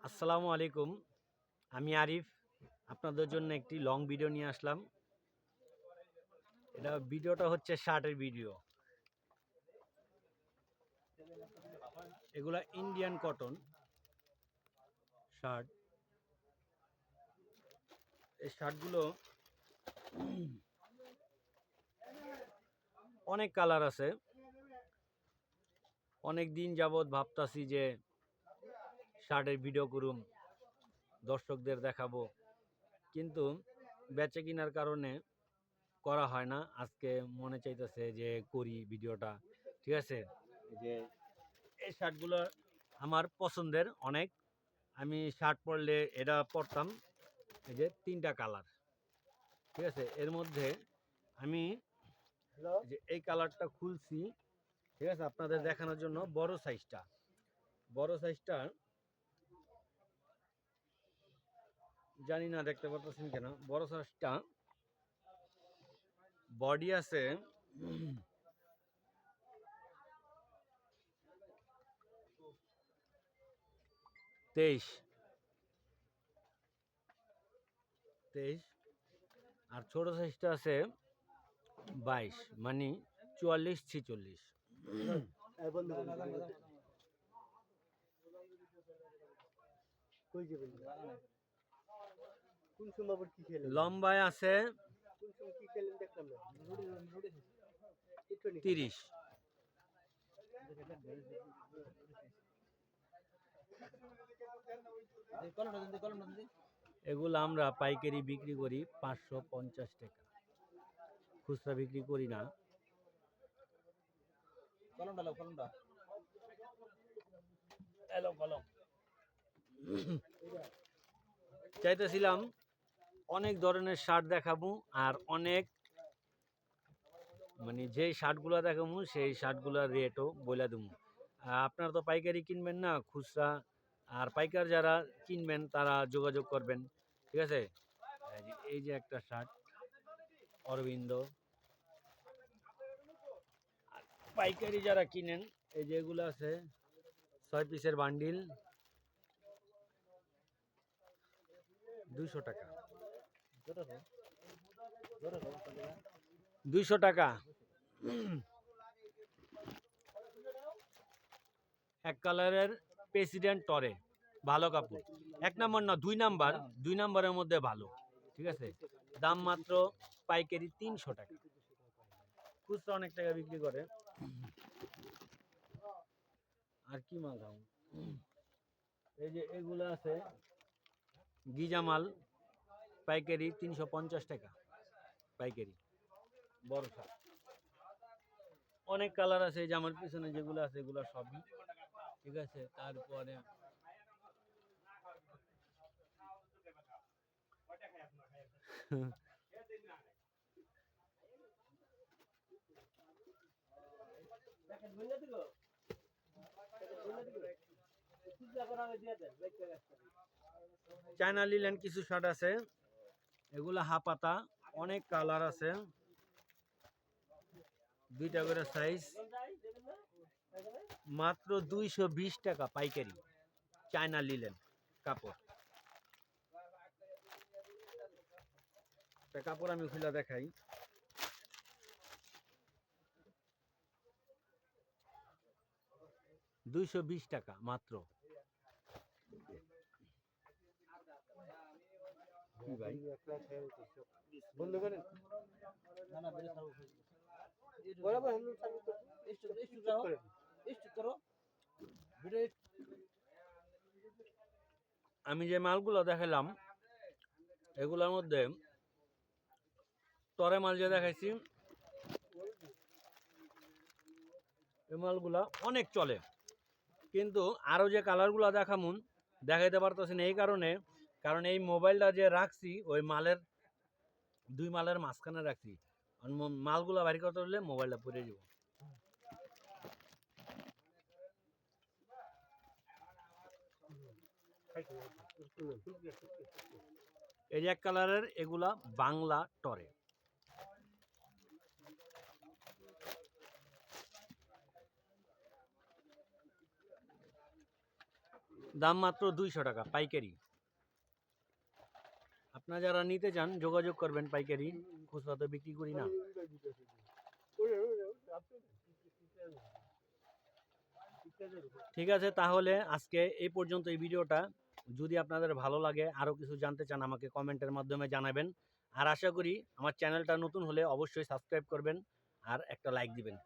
আসসালামু আলাইকুম। আমি আরিফ আপনাদের জন্য একটি লং ভিডিও নিয়ে আসলাম। ভিডিওটা হচ্ছে শার্টের ভিডিও। এগুলা ইন্ডিয়ান কটন শার্ট। এই শার্টগুলো অনেক কালার আছে। অনেক দিন যাবৎ ভাবতাছি যে শার্টের ভিডিও করুম, দর্শকদের দেখাবো, কিন্তু বেচে কিনার কারণে করা হয় না। আজকে মনে চাইতেছে যে করি ভিডিওটা, ঠিক আছে। যে এই শার্টগুলো আমার পছন্দের অনেক। আমি শার্ট পরলে এটা পরতাম। এই যে 3টা কালার, ঠিক আছে। এর মধ্যে আমি যে এই কালারটা খুলছি, ঠিক আছে, আপনাদের দেখানোর জন্য। বড় সাইজটা জানি না দেখতে পাচ্ছেন কেন। বড় সাইজটা বডি আছে 23, আর ছোট সাইজটা আছে 22, মানে 44-46। লম্বায় আছে 30। এগুলো আমরা পাইকারি বিক্রি করি 550 টাকা, খুচরা বিক্রি করি না। চাইতেছিলাম অনেক ধরনের শার্ট দেখাবো, আর অনেক মানে যেই শার্টগুলো দেখাবো সেই শার্টগুলোর রেটও বলে দেবো। আপনারা তো পাইকারি কিনবেন না, খুচরা আর পাইকার যারা কিনবেন তারা যোগাযোগ করবেন, ঠিক আছে। এই যে একটা শার্ট অরবিন্দ। আর পাইকারি যারা কিনেন, এই যে এগুলো আছে 6 পিসের বান্ডিল, 200 টাকা। 200 টাকা। এক কালারের প্রেসিডেন্ট টরে, ভালো কাপড়। 1 নাম্বার না, 2 নাম্বারের মধ্যে ভালো, ঠিক আছে। দাম মাত্র পাইকারি 300 টাকা, খুচরা অনেক টাকা বিক্রি করে। আর কি মাল দাম, এই যে এগুলো আছে গিজামাল, পাইকারি 350 টাকা পাইকারি। বড় শার্ট অনেক কালার আছে। এই যে আমার পিছনে যেগুলো আছে এগুলো সবই, ঠিক আছে। তারপরে চায়না লিলেন কিছু শার্ট আছে, এগুলো হাফাতা, অনেক কালার আছে, 2টা করে সাইজ, মাত্র 220 টাকা পাইকারি। চায়না লিলেন কাপড়। কাপড় আমি খুলে দেখাই। টাকা মাত্র। কি ভাই বন্ধ করেন। আমি যে মালগুলো দেখালাম এগুলোর মধ্যে তরে মাল যে দেখাইছি, এই মালগুলা অনেক চলে, কিন্তু আরো যে কালারগুলো দেখাইতে পারতেছি না। এই কারণ এই মোবাইলটা যে রাখছি ওই মালের 2 মালের মাঝখানে রাখছি। মালগুলা বাইর করতে হলে মোবাইলটা পরে যাব। এই যে এক কালারের, এগুলা বাংলা টরে। দাম মাত্র 200 টাকা পাইকারি। আপনারা যারা নিতে চান যোগাযোগ করবেন, পাইকারি, খুচরা তো বিক্রি করি না। ঠিক আছে, তাহলে আজকে এই পর্যন্ত এই ভিডিওটা। যদি আপনাদের ভালো লাগে, আরও কিছু জানতে চান, আমাকে কমেন্টের মাধ্যমে জানাবেন। আর আশা করি আমার চ্যানেলটা নতুন হলে অবশ্যই সাবস্ক্রাইব করবেন আর একটা লাইক দিবেন।